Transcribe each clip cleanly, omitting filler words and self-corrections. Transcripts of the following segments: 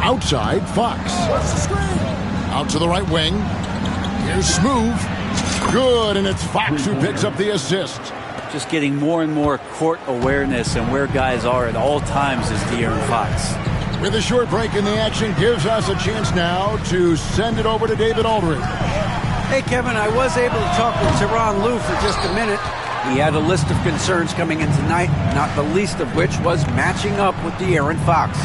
Outside, Fox. Out to the right wing. Here's Smooth. Good, and it's Fox who picks up the assist. Just getting more and more court awareness and where guys are at all times is De'Aaron Fox. With a short break in the action, gives us a chance now to send it over to David Aldridge. Hey, Kevin, I was able to talk with Tyronn Lue for just a minute. He had a list of concerns coming in tonight, not the least of which was matching up with De'Aaron Fox.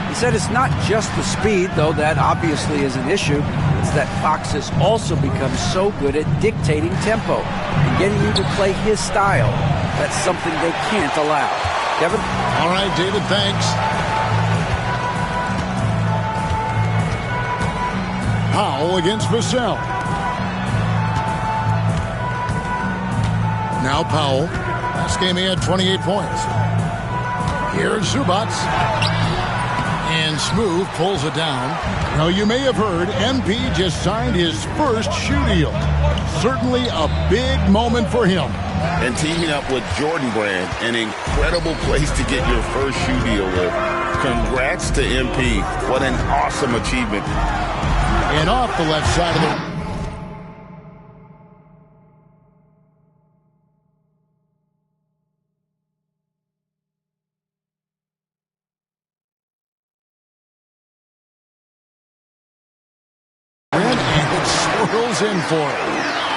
He said it's not just the speed, though that obviously is an issue. It's that Fox has also become so good at dictating tempo and getting you to play his style. That's something they can't allow. Kevin? All right, David, thanks. Powell against Vassell. Now Powell. Last game he had 28 points. Here's Zubac. And Smooth pulls it down. Now, you may have heard MP just signed his first shoe deal. Certainly a big moment for him. And teaming up with Jordan Brand, an incredible place to get your first shoe deal with. Congrats to MP. What an awesome achievement. And off the left side of the... in for it.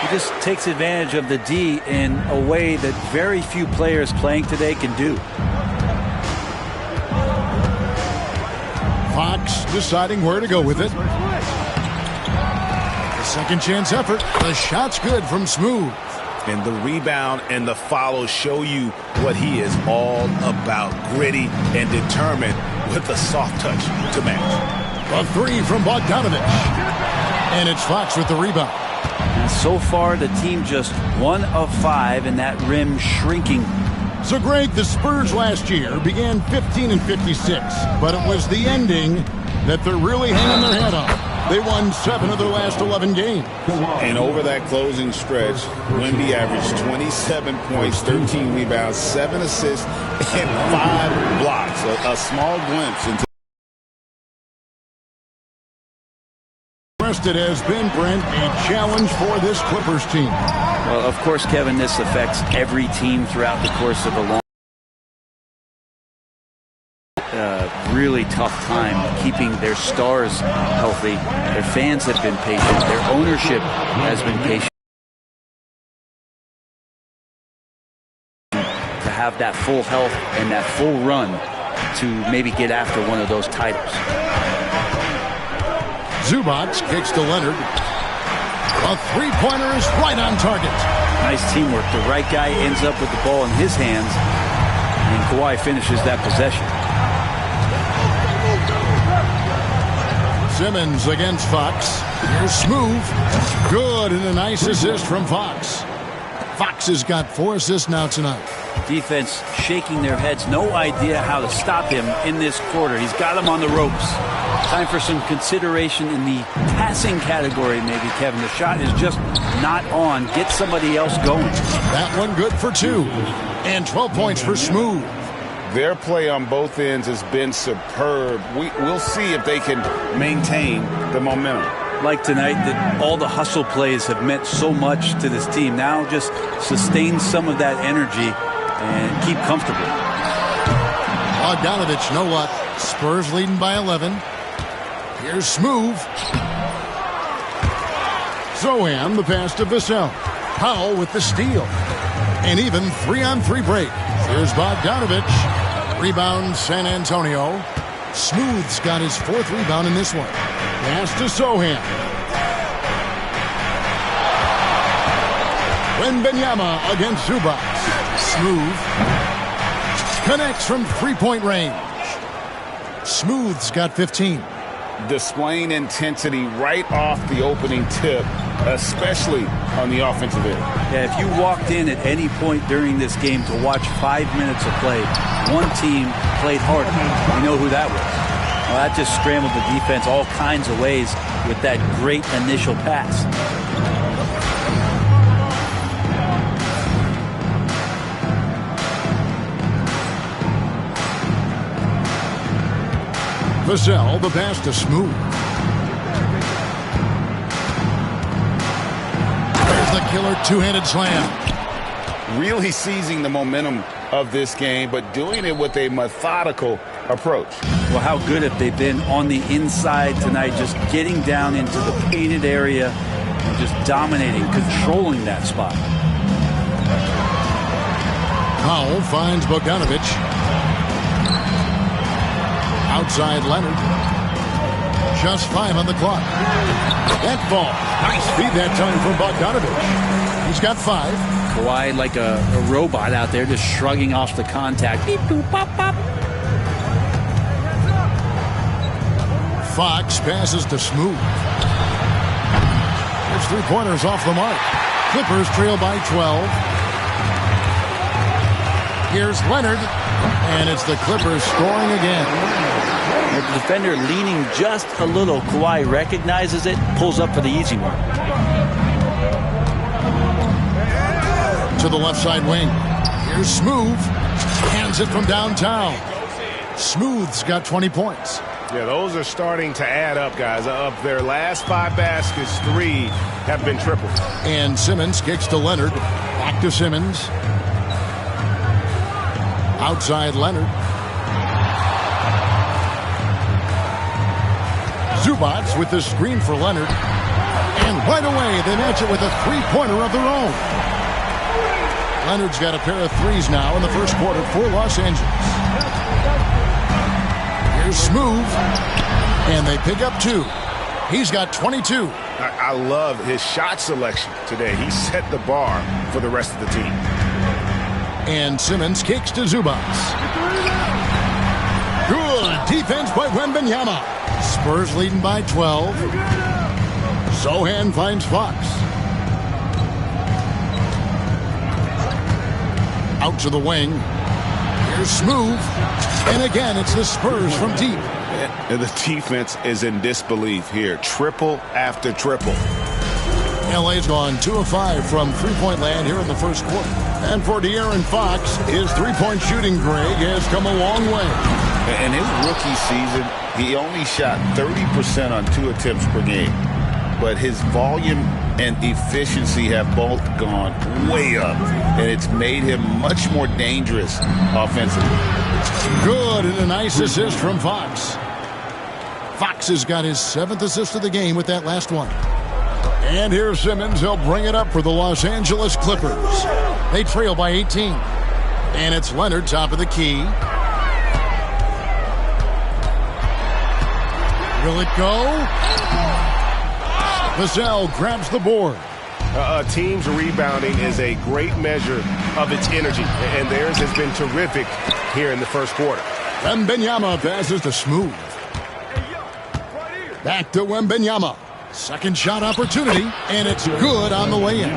He just takes advantage of the D in a way that very few players playing today can do. Fox deciding where to go with it. The second chance effort. The shot's good from Smooth. And the rebound and the follow show you what he is all about. Gritty and determined with a soft touch to match. A three from Bogdanovich. And it's Fox with the rebound. And so far, the team just 1 of 5, and that rim shrinking. So, Greg, the Spurs last year began 15 and 56, but it was the ending that they're really hanging their head on. They won 7 of their last 11 games. And over that closing stretch, Wemby averaged 27 points, 13 rebounds, 7 assists, and 5 blocks. A small glimpse into It has been, Brent, a challenge for this Clippers team. Well, of course, Kevin, this affects every team throughout the course of a long, really tough time keeping their stars healthy. Their fans have been patient. Their ownership has been patient to have that full health and that full run to maybe get after one of those titles. Zubac kicks to Leonard. A three-pointer is right on target. Nice teamwork. The right guy ends up with the ball in his hands, and Kawhi finishes that possession. Simmons against Fox. Here's Smooth. Good, and a nice assist from Fox. Fox has got 4 assists now tonight. Defense shaking their heads. No idea how to stop him in this quarter. He's got him on the ropes. Time for some consideration in the passing category, maybe, Kevin. The shot is just not on. Get somebody else going. That one good for 2. And 12 points for Smooth. Their play on both ends has been superb. We'll see if they can maintain the momentum. Like tonight, that all the hustle plays have meant so much to this team. Now just sustain some of that energy and keep comfortable. Bogdanovich, no luck. Spurs leading by 11. Here's Smooth. Zohan, the pass to Vassell. Powell with the steal. And even 3-on-3 break. Here's Bogdanovich. Rebound, San Antonio. Smooth's got his 4th rebound in this one. Pass to Zohan. Wembanyama against Zubac. Smooth. Connects from 3-point range. Smooth's got 15. Displaying intensity right off the opening tip, especially on the offensive end. Yeah, if you walked in at any point during this game to watch 5 minutes of play, one team played harder. You know who that was. Well, that just scrambled the defense all kinds of ways with that great initial pass. Vassell, the pass to Smooth. There's the killer two-handed slam. Really seizing the momentum of this game, but doing it with a methodical approach. Well, how good have they been on the inside tonight, just getting down into the painted area and just dominating, controlling that spot. Powell finds Bogdanovich. Outside Leonard. Just 5 on the clock. That ball. Nice feed that time from Bogdanovich. He's got 5. Kawhi like a robot out there, just shrugging off the contact. Beep, boop, pop, pop. Fox passes to Smooth. There's 3-pointers off the mark. Clippers trail by 12. Here's Leonard, and it's the Clippers scoring again. The defender leaning just a little. Kawhi recognizes it, pulls up for the easy one. To the left side wing. Here's Smooth. Hands it from downtown. Smooth's got 20 points. Yeah, those are starting to add up, guys. Of their last 5 baskets, 3 have been triple. And Simmons kicks to Leonard. Back to Simmons. Outside Leonard. Zubats with the screen for Leonard. And right away, they match it with a 3-pointer of their own. Leonard's got a pair of 3s now in the first quarter for Los Angeles. Here's Smooth. And they pick up 2. He's got 22. I love his shot selection today. He set the bar for the rest of the team. And Simmons kicks to Zubats. Good defense by Wembanyama. Spurs leading by 12. Sohan finds Fox. Out to the wing. Here's Smooth. And again, it's the Spurs from deep. And the defense is in disbelief here. Triple after triple. LA's gone 2 of 5 from three-point land here in the first quarter. And for De'Aaron Fox, his three-point shooting, Greg, has come a long way. In his rookie season, he only shot 30% on 2 attempts per game. But his volume and efficiency have both gone way up. And it's made him much more dangerous offensively. Good, and a nice assist from Fox. Fox has got his 7th assist of the game with that last one. And here's Simmons. He'll bring it up for the Los Angeles Clippers. They trail by 18. And it's Leonard, top of the key. Will it go? Vassell grabs the board. A team's rebounding is a great measure of its energy, and theirs has been terrific here in the first quarter. Wembanyama passes to Smooth. Back to Wembanyama. Second shot opportunity, and it's good on the way in.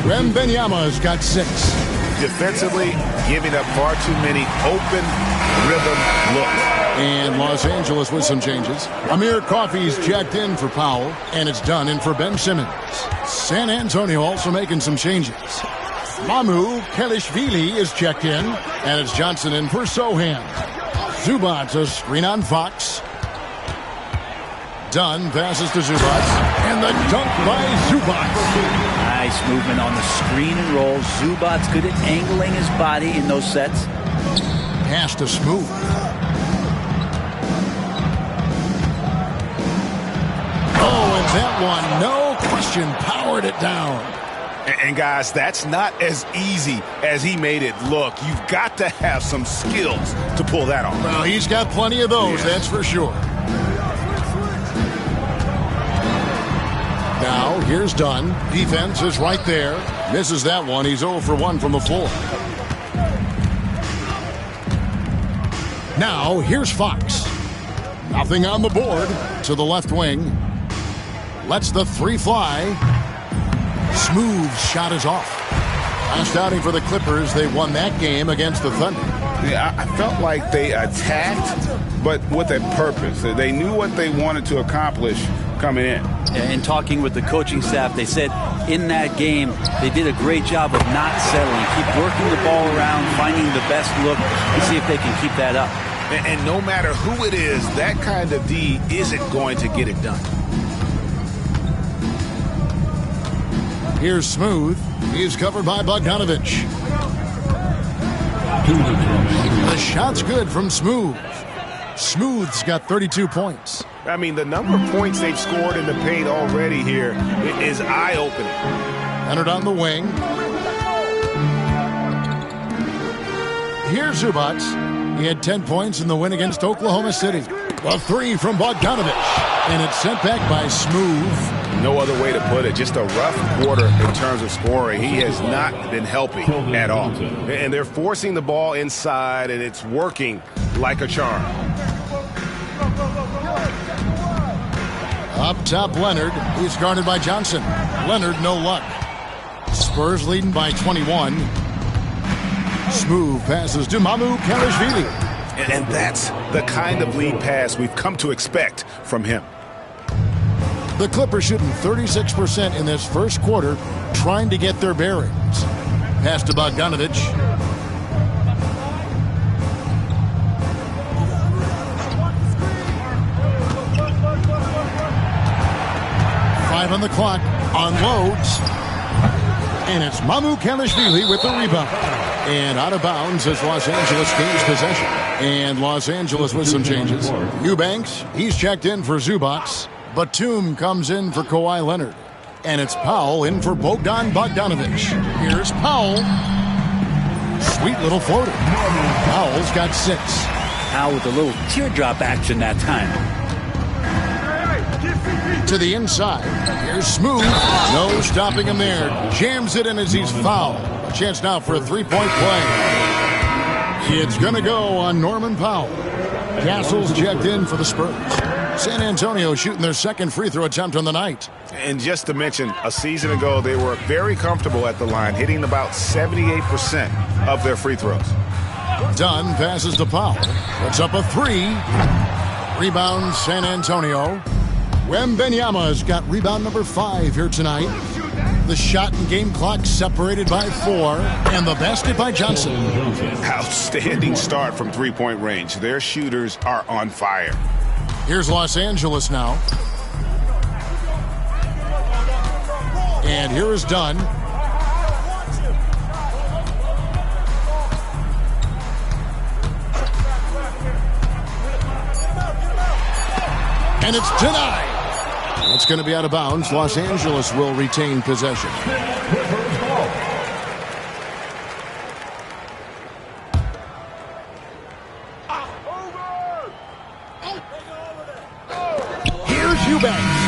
Wembanyama's got 6. Defensively, giving up far too many open rhythm looks. And Los Angeles with some changes. Amir Coffey's checked in for Powell, and it's done in for Ben Simmons. San Antonio also making some changes. Mamu Kelishvili is checked in, and it's Johnson in for Sohan. Zubats a screen on Fox. Dunn passes to Zubats, and the dunk by Zubats. Nice movement on the screen and roll. Zubats good at angling his body in those sets. Pass to Smooth. Oh, and that one, no question, powered it down. And guys, that's not as easy as he made it look. You've got to have some skills to pull that off. Well, he's got plenty of those, that's for sure. Now, here's Dunn. Defense is right there. Misses that one. He's 0 for 1 from the floor. Now, here's Fox. Nothing on the board. To the left wing. Lets the 3 fly. Smooth shot is off. Last outing for the Clippers. They won that game against the Thunder. Yeah, I felt like they attacked, but with a purpose. They knew what they wanted to accomplish coming in. And talking with the coaching staff, they said in that game they did a great job of not settling. Keep working the ball around, finding the best look, and see if they can keep that up. And no matter who it is, that kind of D isn't going to get it done. Here's Smooth. He's covered by Bogdanovich. The shot's good from Smooth. Smooth's got 32 points. I mean, the number of points they've scored in the paint already here is eye-opening. Leonard on the wing. Here's Zubac. He had 10 points in the win against Oklahoma City. A three from Bogdanovich. And it's sent back by Smooth. No other way to put it. Just a rough quarter in terms of scoring. He has not been helping at all. And they're forcing the ball inside, and it's working like a charm. Up top, Leonard. He's guarded by Johnson. Leonard, no luck. Spurs leading by 21. Smooth passes to Mamu Kelishvili. And that's the kind of lead pass we've come to expect from him. The Clippers shooting 36% in this first quarter, trying to get their bearings. Pass to Bogdanovich. Five on the clock, unloads. And it's Mamu Kelishvili with the rebound. And out of bounds as Los Angeles gains possession. And Los Angeles with some changes. Eubanks, he's checked in for Zubac. Batum comes in for Kawhi Leonard. And it's Powell in for Bogdan Bogdanovich. Here's Powell. Sweet little floater. Powell's got 6. Powell with a little teardrop action that time. To the inside. Here's Smooth. No stopping him there. Jams it in as he's fouled. A chance now for a three-point play. It's going to go on Norman Powell. Castle's checked in for the Spurs. San Antonio shooting their second free throw attempt on the night. And just to mention, a season ago, they were very comfortable at the line, hitting about 78% of their free throws. Dunn passes to Powell. Puts up a 3. Rebound, San Antonio. Wembanyama's got rebound number 5 here tonight. The shot and game clock separated by 4. And the basket by Johnson. Outstanding start from three-point range. Their shooters are on fire. Here's Los Angeles now. And here is Dunn. And it's denied. That's going to be out of bounds. Los Angeles will retain possession. Here's Eubanks.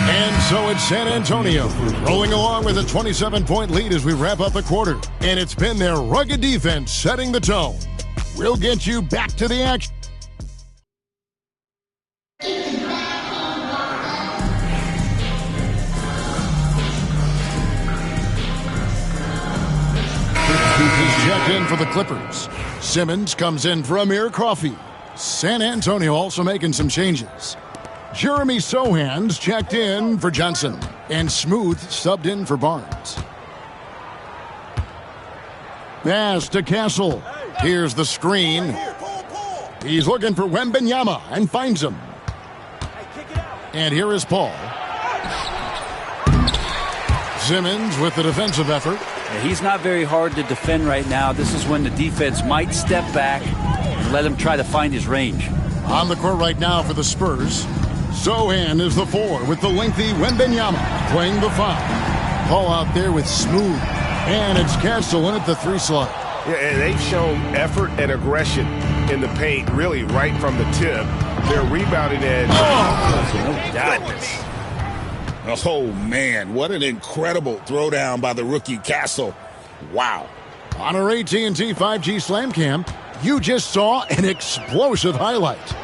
And so it's San Antonio rolling along with a 27-point lead as we wrap up the quarter. And it's been their rugged defense setting the tone. We'll get you back to the action. He's checked in for the Clippers. Simmons comes in for Amir Coffey. San Antonio also making some changes. Jeremy Sohan's checked in for Johnson. And Smooth subbed in for Barnes. Pass to Castle. Here's the screen. He's looking for Wembanyama and finds him. And here is Paul. Simmons with the defensive effort. He's not very hard to defend right now. This is when the defense might step back and let him try to find his range. On the court right now for the Spurs. Sohan is the 4 with the lengthy Wembanyama playing the 5. Paul out there with Smooth. And it's Castle in at the 3 slot. Yeah, and they've shown effort and aggression in the paint, really right from the tip. Their rebounding edge. Oh, goodness. Oh, man, what an incredible throwdown by the rookie Castle. Wow. On our AT&T 5G Slam Cam, you just saw an explosive highlight.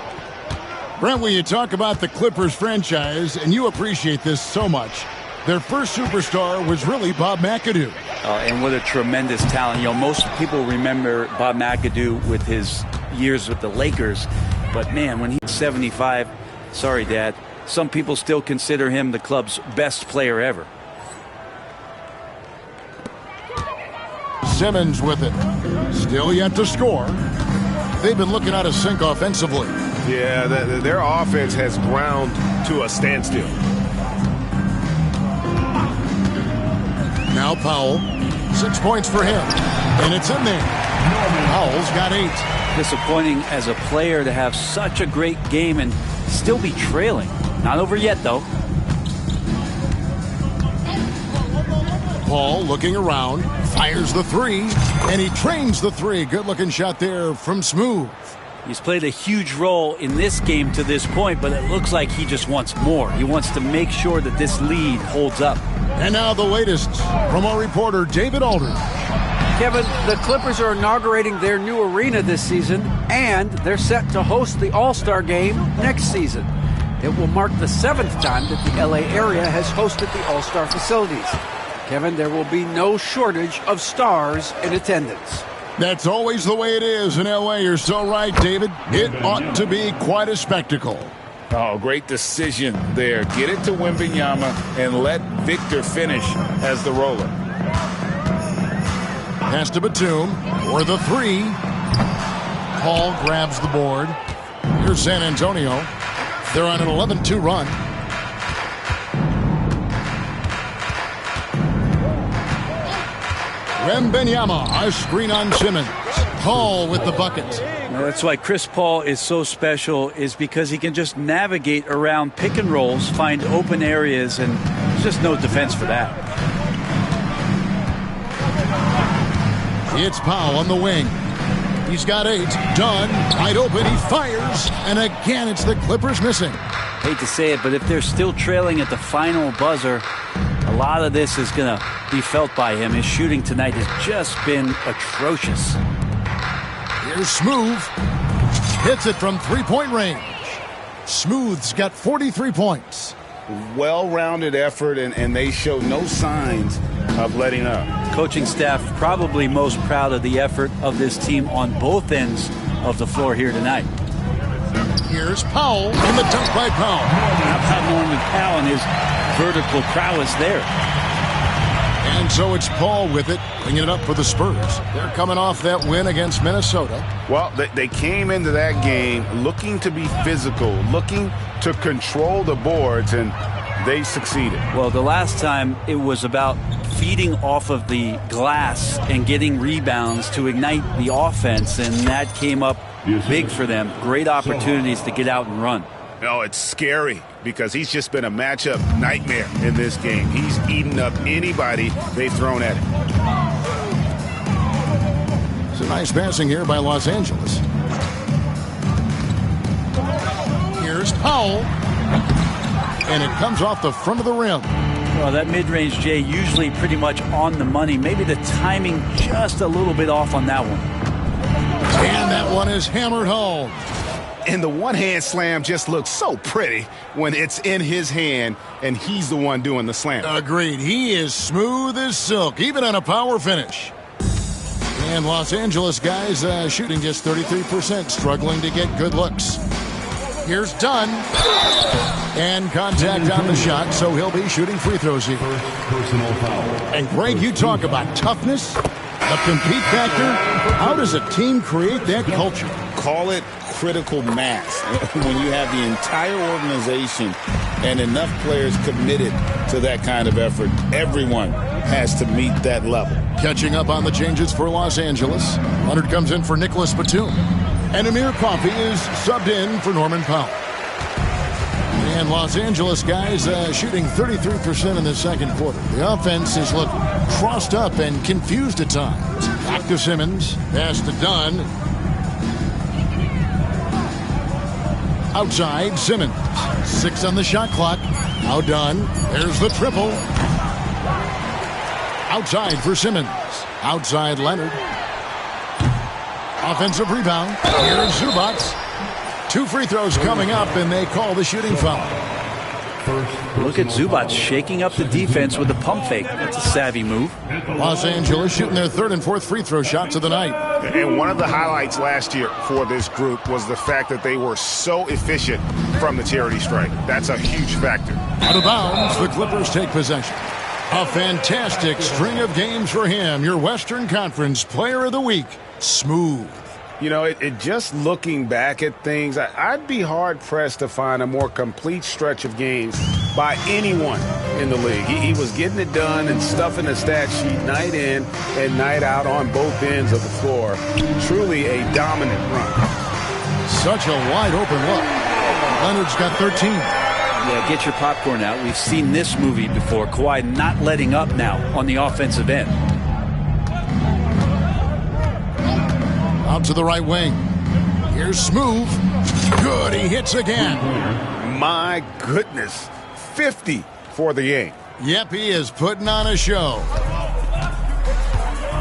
Brent, when you talk about the Clippers franchise, and you appreciate this so much, their first superstar was really Bob McAdoo. And what a tremendous talent. You know, most people remember Bob McAdoo with his years with the Lakers. But, man, when he's 75, sorry, Dad, some people still consider him the club's best player ever. Simmons with it. Still yet to score. they've been looking out of sync offensively. Yeah, their offense has ground to a standstill. Now Powell, 6 points for him, and it's in there. Powell's got 8. Disappointing as a player to have such a great game and still be trailing. Not over yet, though. Paul looking around, fires the 3, and he trains the 3. Good-looking shot there from Smooth. He's played a huge role in this game to this point, but it looks like he just wants more. He wants to make sure that this lead holds up. And now the latest from our reporter, David Aldridge. Kevin, the Clippers are inaugurating their new arena this season, and they're set to host the All-Star Game next season. It will mark the 7th time that the LA area has hosted the All-Star facilities. Kevin, there will be no shortage of stars in attendance. That's always the way it is in LA. You're so right, David. It ought to be quite a spectacle. Oh, great decision there. Get it to Wembanyama and let Victor finish as the roller. Pass to Batum for the 3. Paul grabs the board. Here's San Antonio. They're on an 11-2 run. Wembanyama, a screen on Simmons. Paul with the bucket. That's why Chris Paul is so special, is because he can just navigate around pick and rolls, find open areas, and there's just no defense for that. It's Powell on the wing. He's got 8. Dunn, wide open. He fires. And again, it's the Clippers missing. Hate to say it, but if they're still trailing at the final buzzer, a lot of this is going to be felt by him. His shooting tonight has just been atrocious. Here's Smooth. Hits it from three-point range. Smooth's got 43 points. Well-rounded effort, and they show no signs of letting up. Coaching staff probably most proud of the effort of this team on both ends of the floor here tonight. Here's Powell in the dunk by Powell. How about Norman Powell and his vertical prowess there? And so it's Paul with it, bringing it up for the Spurs. They're coming off that win against Minnesota. Well, they came into that game looking to be physical, looking to control the boards, and they succeeded. Well, the last time it was about feeding off of the glass and getting rebounds to ignite the offense, and that came up big for them. Great opportunities to get out and run. No, it's scary because he's just been a matchup nightmare in this game. He's eaten up anybody they've thrown at him. It's a nice passing here by Los Angeles. Here's Powell. And it comes off the front of the rim. Well, that mid-range, Jay, usually pretty much on the money. Maybe the timing just a little bit off on that one. And that one is hammered home. And the one-hand slam just looks so pretty when it's in his hand and he's the one doing the slam. Agreed. He is smooth as silk, even on a power finish. And Los Angeles guys shooting just 33%, struggling to get good looks. Here's Dunn. And contact on the shot, so he'll be shooting free throws here. Personal foul. And Greg, you talk about toughness, the compete factor. How does a team create that culture? Call it critical mass. When you have the entire organization and enough players committed to that kind of effort, everyone has to meet that level. Catching up on the changes for Los Angeles. Leonard comes in for Nicholas Batum. And Amir Coffey is subbed in for Norman Powell. And Los Angeles guys shooting 33% in the second quarter. The offense has looked crossed up and confused at times. Back to Simmons. Pass to Dunn. Outside, Simmons. 6 on the shot clock. Now Dunn. There's the triple. Outside for Simmons. Outside Leonard. Offensive rebound. Here's Zubac. 2 free throws coming up, and they call the shooting foul. Look at Zubac shaking up the defense with a pump fake. That's a savvy move. Los Angeles shooting their 3rd and 4th free throw shots of the night. And one of the highlights last year for this group was the fact that they were so efficient from the charity stripe. That's a huge factor. Out of bounds, the Clippers take possession. A fantastic string of games for him. Your Western Conference Player of the Week, Smooth. You know, it just looking back at things, I'd be hard-pressed to find a more complete stretch of games by anyone in the league. He was getting it done and stuffing the stat sheet night in and night out on both ends of the floor. Truly a dominant run. Such a wide-open look. Leonard's got 13. Yeah, get your popcorn out. We've seen this movie before. Kawhi not letting up now on the offensive end. Out to the right wing. Here's Smooth. Good, he hits again. My goodness. 50 for the game. Yep, he is putting on a show.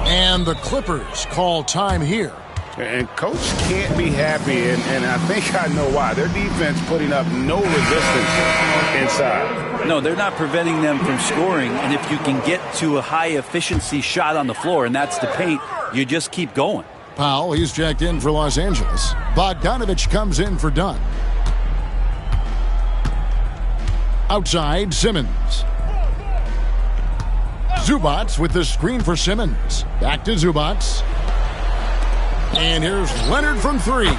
And the Clippers call time here. And Coach can't be happy, and I think I know why. Their defense putting up no resistance inside. No, they're not preventing them from scoring, and if you can get to a high-efficiency shot on the floor, and that's the paint, you just keep going. Powell, he's checked in for Los Angeles. Bogdanovich comes in for Dunn. Outside, Simmons. Zubac with the screen for Simmons. Back to Zubac. And here's Leonard from three.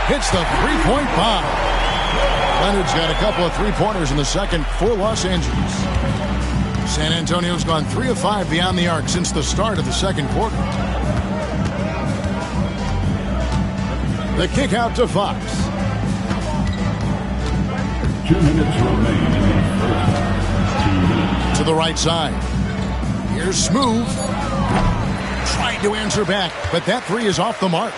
Hits the three-point bomb. Leonard's got a couple of three-pointers in the second for Los Angeles. San Antonio's gone 3 of 5 beyond the arc since the start of the second quarter. The kick out to Fox. 2 minutes remain in the first half. 2 minutes. To the right side. Here's Smooth. Tried to answer back, but that three is off the mark.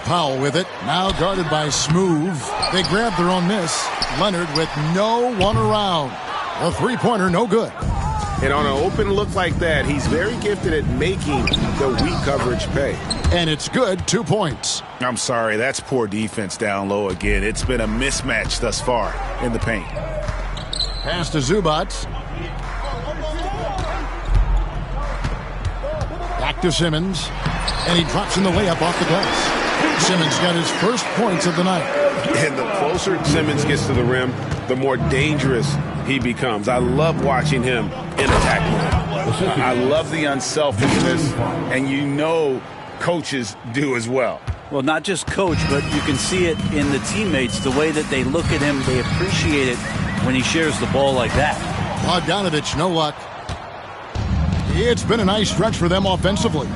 Powell with it. Now guarded by Smooth. They grab their own miss. Leonard with no one around. A three-pointer, no good. And on an open look like that, he's very gifted at making the weak coverage pay. And it's good, 2 points. I'm sorry, that's poor defense down low again. It's been a mismatch thus far in the paint. Pass to Zubac. Back to Simmons. And he drops in the layup off the glass. Simmons got his first points of the night. And the closer Simmons gets to the rim, the more dangerous he becomes. I love watching him in attack mode. I love the unselfishness, and you know coaches do as well. Well, not just coach, but you can see it in the teammates, the way that they look at him. They appreciate it when he shares the ball like that. Bogdanovich, no luck. It's been a nice stretch for them offensively.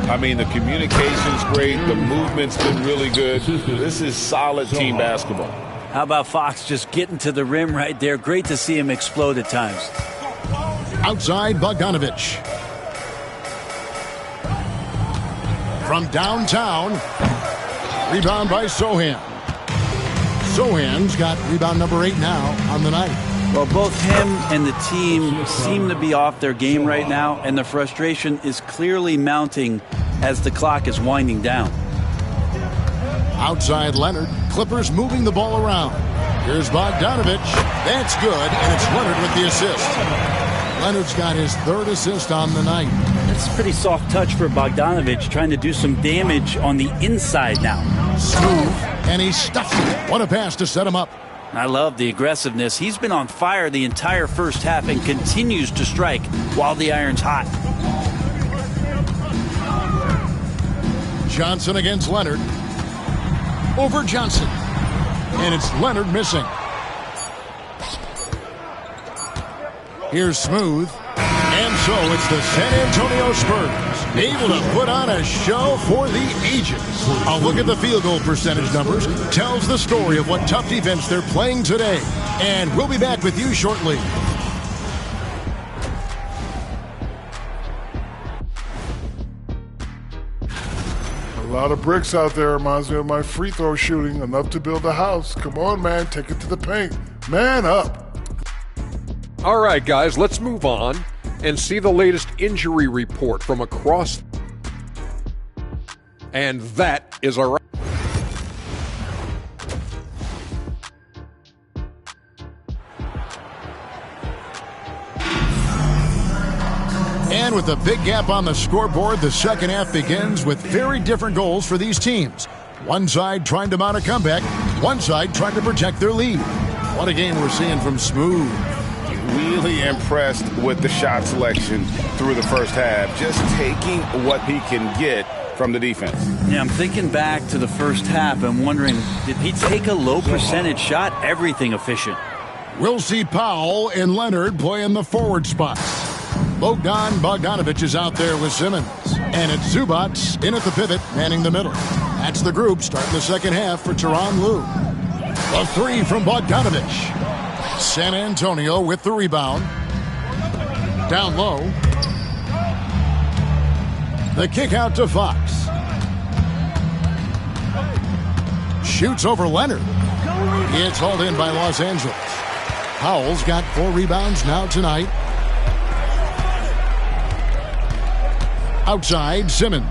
I mean, the communication's great. The movement's been really good. This is solid team basketball. How about Fox just getting to the rim right there? Great to see him explode at times. Outside, Bogdanovich. From downtown, rebound by Sohan. Sohan's got rebound number 8 now on the night. Well, both him and the team seem to be off their game right now, and the frustration is clearly mounting as the clock is winding down. Outside Leonard, Clippers moving the ball around. Here's Bogdanovich. That's good, and it's Leonard with the assist. Leonard's got his 3rd assist on the night. That's a pretty soft touch for Bogdanovich, trying to do some damage on the inside now. Smooth, and he stuffs it. What a pass to set him up. I love the aggressiveness. He's been on fire the entire first half and continues to strike while the iron's hot. Johnson against Leonard. Over Johnson. And it's Leonard missing. Here's Smooth. And so it's the San Antonio Spurs able to put on a show for the ages. A look at the field goal percentage numbers tells the story of what tough defense they're playing today. And we'll be back with you shortly. A lot of bricks out there. Reminds me of my free throw shooting. Enough to build a house. Come on, man. Take it to the paint. Man up. All right, guys, let's move on and see the latest injury report from across. And that is our. And with a big gap on the scoreboard, the second half begins with very different goals for these teams. One side trying to mount a comeback, one side trying to protect their lead. What a game we're seeing from Smooth. Really impressed with the shot selection through the first half. Just taking what he can get from the defense. Yeah, I'm thinking back to the first half and wondering, did he take a low percentage shot? Everything efficient. We'll see Powell and Leonard play in the forward spots. Bogdan Bogdanovic is out there with Simmons. And it's Zubats in at the pivot, manning the middle. That's the group starting the second half for Tyronn Lue. The three from Bogdanovic. San Antonio with the rebound. Down low. The kick out to Fox. Shoots over Leonard. It's hauled in by Los Angeles. Powell's got 4 rebounds now tonight. Outside, Simmons.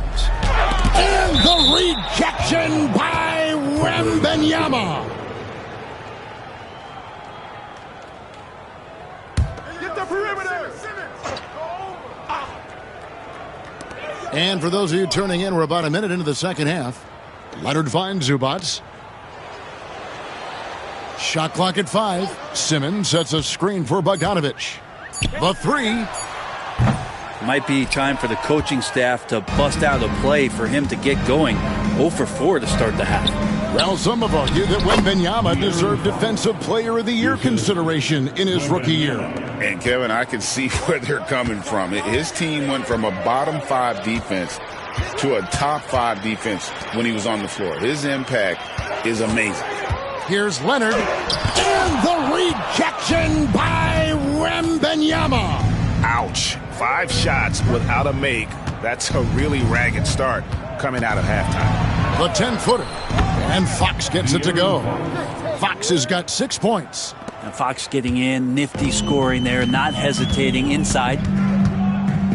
And the rejection by Wembanyama. Get the perimeter. And for those of you turning in, we're about a minute into the second half. Leonard finds Zubats. Shot clock at 5. Simmons sets a screen for Bogdanovic. The three. Might be time for the coaching staff to bust out a play for him to get going. 0 for 4 to start the half. Well, some have argued that Wembanyama deserved Defensive Player of the Year consideration in his rookie year. And, Kevin, I can see where they're coming from. His team went from a bottom 5 defense to a top 5 defense when he was on the floor. His impact is amazing. Here's Leonard. And the rejection by Wembanyama. Ouch. 5 shots without a make. That's a really ragged start coming out of halftime. The 10-footer. And Fox gets it to go. Fox has got 6 points. And Fox getting in, nifty scoring there, not hesitating inside.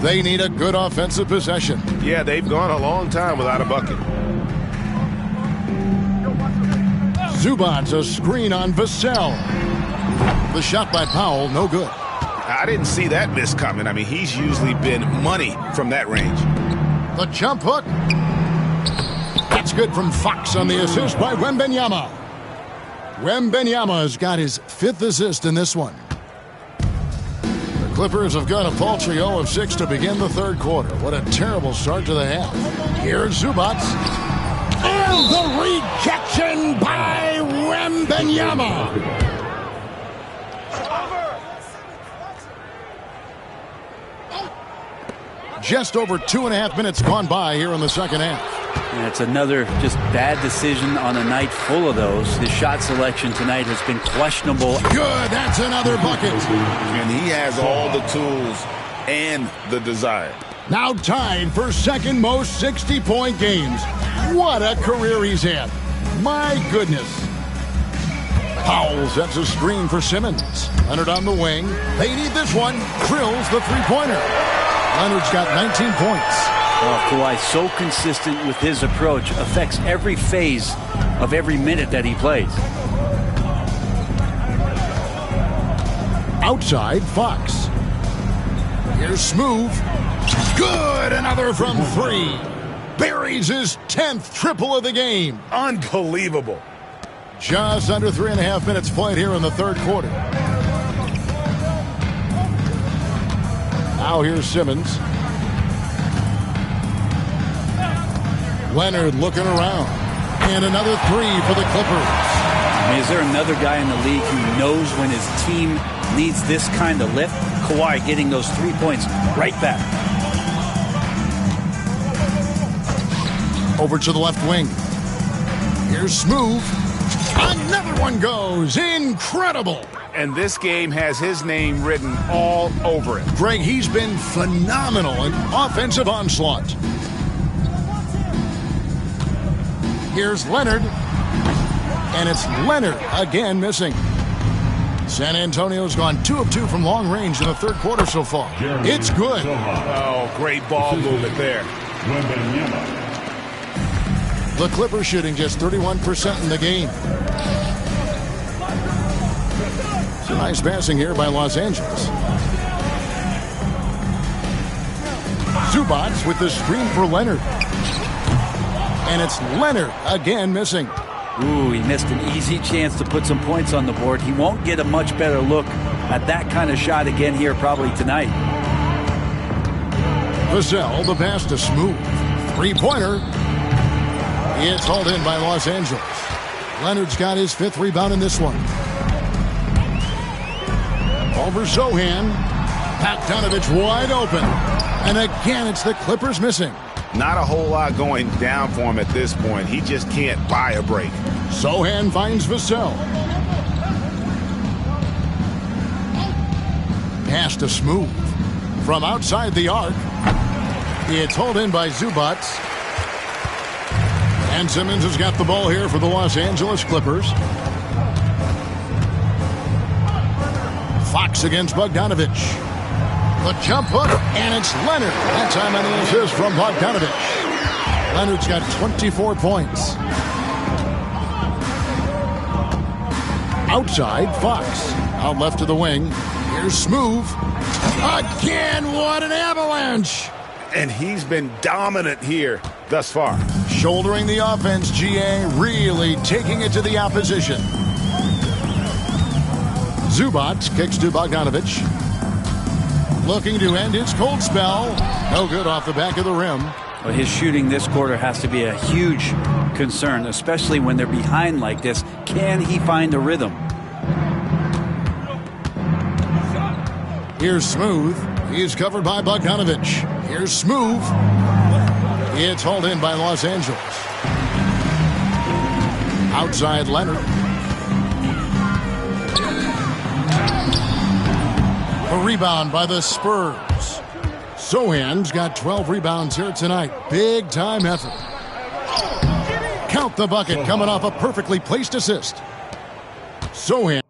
They need a good offensive possession. Yeah, they've gone a long time without a bucket. Zubats a screen on Vassell. The shot by Powell, no good. I didn't see that miss coming. I mean, he's usually been money from that range. The jump hook. That's good from Fox on the assist by Wembanyama. Wembanyama has got his 5th assist in this one. The Clippers have got a paltry 0 of 6 to begin the third quarter. What a terrible start to the half. Here's Zubats. And the rejection by Wembanyama. Just over 2.5 minutes gone by here in the second half. And it's another just bad decision on a night full of those. His shot selection tonight has been questionable. Good, that's another bucket. And he has all the tools and the desire. Now tied for second most 60-point games. What a career he's had. My goodness. Powell sets a screen for Simmons. Leonard on the wing. They need this one. Drills the three-pointer. Leonard's got 19 points. Oh, Kawhi, so consistent with his approach. Affects every phase of every minute that he plays. Outside, Fox. Here's Smooth. Good, another from 3. Buries his 10th triple of the game. Unbelievable. Just under 3.5 minutes played here in the third quarter. Now here's Simmons. Leonard looking around. And another 3 for the Clippers. I mean, is there another guy in the league who knows when his team needs this kind of lift? Kawhi getting those 3 points right back. Over to the left wing. Here's Smooth. Another one goes. Incredible. And this game has his name written all over it. Greg, he's been phenomenal in offensive onslaught. Here's Leonard. And it's Leonard again missing. San Antonio's gone 2 of 2 from long range in the third quarter so far. It's good. Oh, great ball movement there. The Clippers shooting just 31% in the game. It's a nice passing here by Los Angeles. Zubats with the screen for Leonard. And it's Leonard again missing. Ooh, he missed an easy chance to put some points on the board. He won't get a much better look at that kind of shot again here probably tonight. Vassell, the pass to Smooth. Three-pointer. It's hauled in by Los Angeles. Leonard's got his 5th rebound in this one. Over Zohan. Bogdanovich wide open. And again, it's the Clippers missing. Not a whole lot going down for him at this point. He just can't buy a break. Zohan finds Vassell. Pass to Smooth. From outside the arc. It's hauled in by Zubac. And Simmons has got the ball here for the Los Angeles Clippers. Fox against Bogdanovich. The jump hook, and it's Leonard. That time on the assist from Bogdanovich. Leonard's got 24 points. Outside, Fox. Out left to the wing. Here's Smooth. Again, what an avalanche! And he's been dominant here thus far. Shouldering the offense, GA really taking it to the opposition. Zubac kicks to Bogdanovich. Looking to end his cold spell. No good off the back of the rim. Well, his shooting this quarter has to be a huge concern, especially when they're behind like this. Can he find a rhythm? Here's Smooth. He's covered by Bogdanovich. Here's Smooth. It's hauled in by Los Angeles. Outside Leonard. A rebound by the Spurs. Zohan's got 12 rebounds here tonight. Big time effort. Count the bucket coming off a perfectly placed assist. Zohan.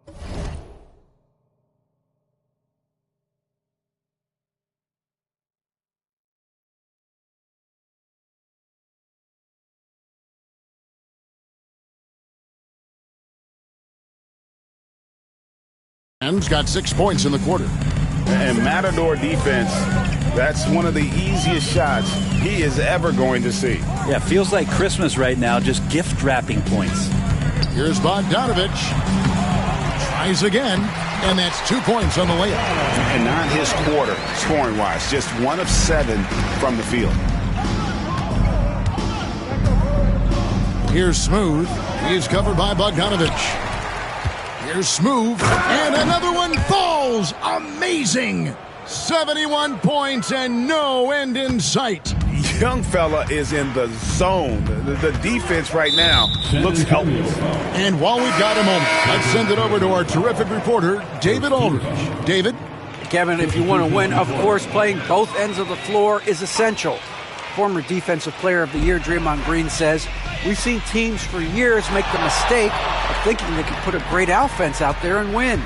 Got 6 points in the quarter. And Matador defense, that's one of the easiest shots he is ever going to see. Yeah, feels like Christmas right now, just gift wrapping points. Here's Bogdanovich. Tries again, and that's 2 points on the layup. And not his quarter, scoring-wise, just 1 of 7 from the field. Here's Smooth. He's covered by Bogdanovich. Here's Smooth, and another one falls. Amazing. 71 points and no end in sight. Young fella is in the zone. The defense right now looks helpless. And while we've got a moment, let's send it over to our terrific reporter, David Aldridge. David? Kevin, if you want to win, of course, playing both ends of the floor is essential. Former Defensive Player of the Year Draymond Green says, we've seen teams for years make the mistake of thinking they can put a great offense out there and win.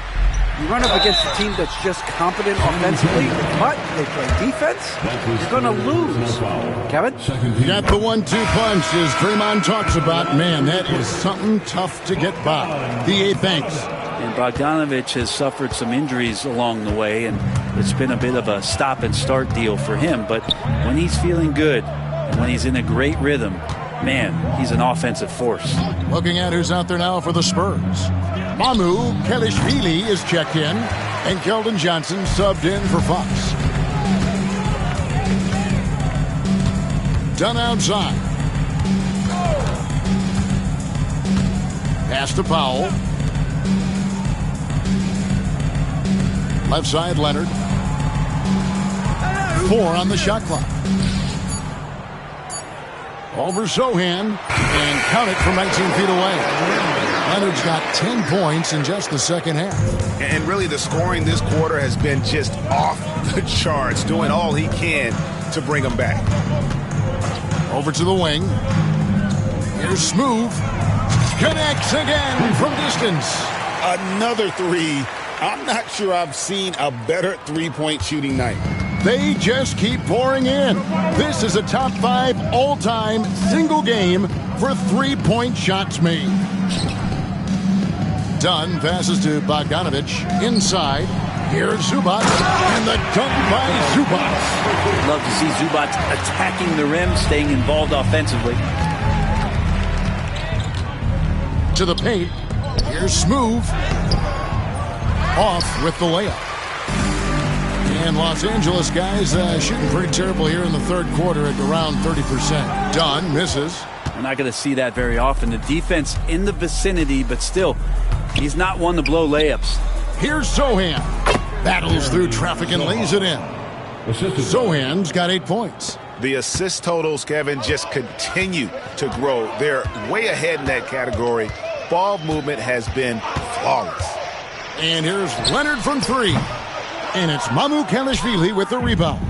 You run up against a team that's just competent offensively, but they play defense, you're going to lose. Kevin? You got the 1-2 punch, as Draymond talks about. Man, that is something tough to get by. BA, thanks. And Bogdanovich has suffered some injuries along the way, and it's been a bit of a stop-and-start deal for him. But when he's feeling good and when he's in a great rhythm, man, he's an offensive force. Looking at who's out there now for the Spurs. Mamu Kelishvili is checked in, and Keldon Johnson subbed in for Fox. Done outside. Pass to Powell. Left side, Leonard. 4 on the shot clock. Over Zohan, and count it from 19 feet away. Leonard's got 10 points in just the second half. And really the scoring this quarter has been just off the charts, doing all he can to bring them back. Over to the wing. Here's Smooth. Connects again from distance. Another 3. I'm not sure I've seen a better three-point shooting night. They just keep pouring in. This is a top 5 all-time single game for three-point shots made. Dunn passes to Bogdanovich inside. Here's Zubac, and the dunk by Zubac. Love to see Zubac attacking the rim, staying involved offensively. To the paint. Here's Smooth. Off with the layup. And Los Angeles guys shooting pretty terrible here in the third quarter at around 30%. Dunn misses. We're not going to see that very often. The defense in the vicinity, but still, he's not one to blow layups. Here's Sochan. Battles through traffic and lays it in. Sochan's got 8 points. The assist totals, Kevin, just continue to grow. They're way ahead in that category. Ball movement has been flawless. And here's Leonard from 3. And it's Mamukelashvili with the rebound.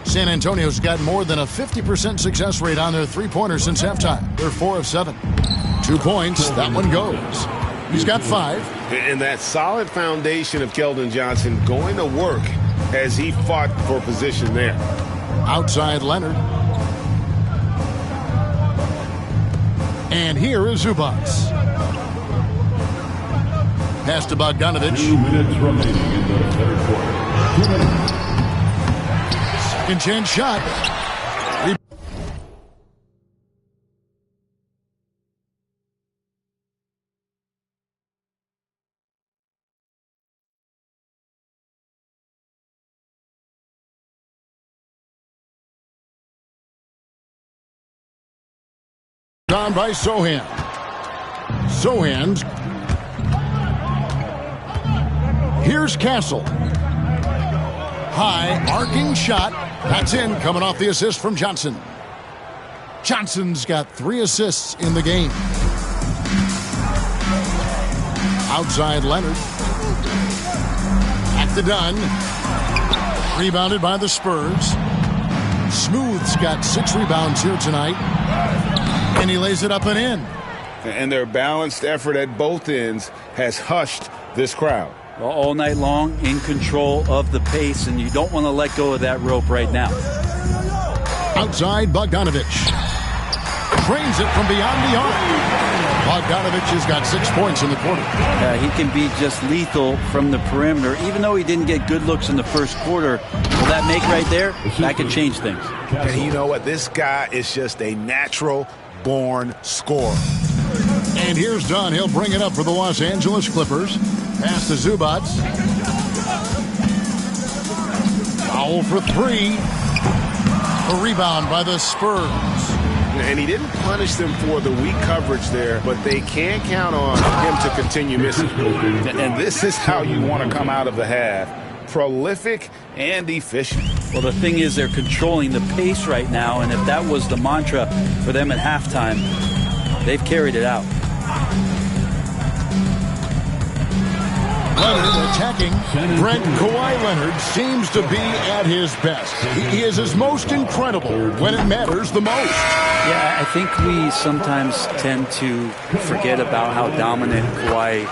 San Antonio's got more than a 50% success rate on their three-pointers since halftime. They're 4 of 7. 2 points. That one goes. He's got 5. And that solid foundation of Keldon Johnson going to work as he fought for position there. Outside Leonard. And here is Zubac. Pass to Bogdanovic. 2 minutes remaining in the third quarter. 2 minutes. Second chance shot. Down by Sochan. Sochan's. Here's Castle. High arcing shot. That's in, coming off the assist from Johnson. Johnson's got 3 assists in the game. Outside Leonard. Back to Dunn. Rebounded by the Spurs. Smooth's got 6 rebounds here tonight. And he lays it up and in. And their balanced effort at both ends has hushed this crowd. Well, all night long, in control of the pace, and you don't want to let go of that rope right now. Outside, Bogdanovic. Drains it from beyond the arc. Bogdanovic has got 6 points in the quarter. He can be just lethal from the perimeter. Even though he didn't get good looks in the first quarter, will that make right there? That could change things. And you know what? This guy is just a natural-born scorer. And here's Dunn. He'll bring it up for the Los Angeles Clippers. Pass to Zubac. Foul for 3. A rebound by the Spurs. And he didn't punish them for the weak coverage there, but they can't count on him to continue missing. And this is how you want to come out of the half. Prolific and efficient. Well, the thing is they're controlling the pace right now, and if that was the mantra for them at halftime, they've carried it out. Leonard attacking. Brent Kawhi Leonard seems to be at his best. He is his most incredible when it matters the most. Yeah, I think we sometimes tend to forget about how dominant Kawhi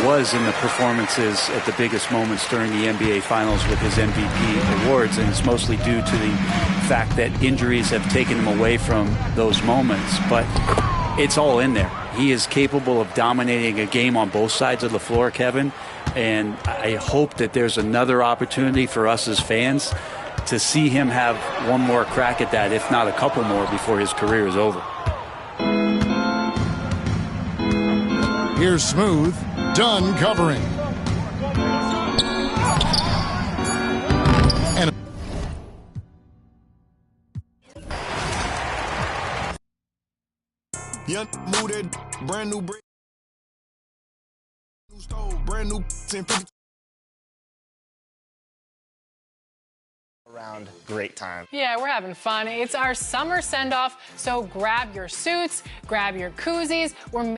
was in the performances at the biggest moments during the NBA Finals with his MVP awards, and it's mostly due to the fact that injuries have taken him away from those moments. But it's all in there. He is capable of dominating a game on both sides of the floor, Kevin, and I hope that there's another opportunity for us as fans to see him have one more crack at that, if not a couple more, before his career is over. Here's Smooth. Dunn covering. And young mooted, brand new brick, new stove, brand new 1050. Around great time. Yeah, we're having fun. It's our summer send-off, so grab your suits, grab your koozies. We're